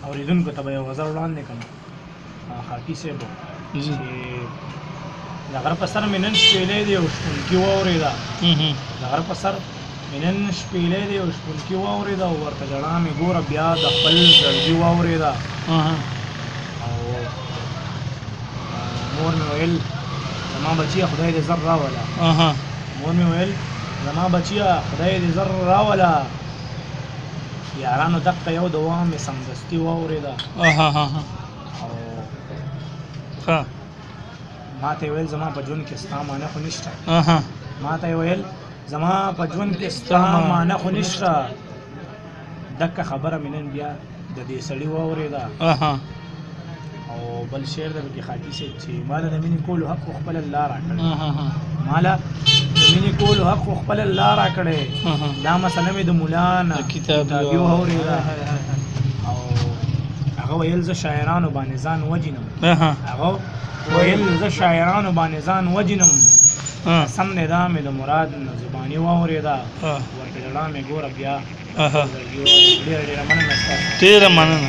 اوریدونکو ته به یو غزل وړاندې کړم خاکي صاحب چې د غره په سر مې نن شپېلی دی او شپونکي واورېده د غره په سر مې نن شپېلی دی او شپونکي واورېده او ورته ژړا مې ګوره بیا د خپل زړګي واورېده او مور مې ویل زما بچیه خدای دې زر راوله مور مې ویل زما بچیه خدای دې زر راوله یارانو دقه یو دوا مې سمدستي واورېده او ما ته یې ویل زما په ژوند کې ستا معنی خو نشته ما ته یې ویل زما په ژوند کې ستا معنی خو نشته دقه خبره مې نن بیا د دې سړي واورېده او بل شعر د پکې خاکي صاحب چې ماله د مینې کولو حق خو خپله الله راکړی ماله د مینې کولو حق خو خپله الله راکړی دا مسله مې د ملا نه کتابي واورېده او هغه ویل زه شاعرانو باندې ځان وجنم هغه ویل زه شاعرانو باندې ځان وجنم سم دی دا مې د مراد نه زباني واورېده ورته ژړا مې ګوره بیا ډېره مننه ستا ډېره مننه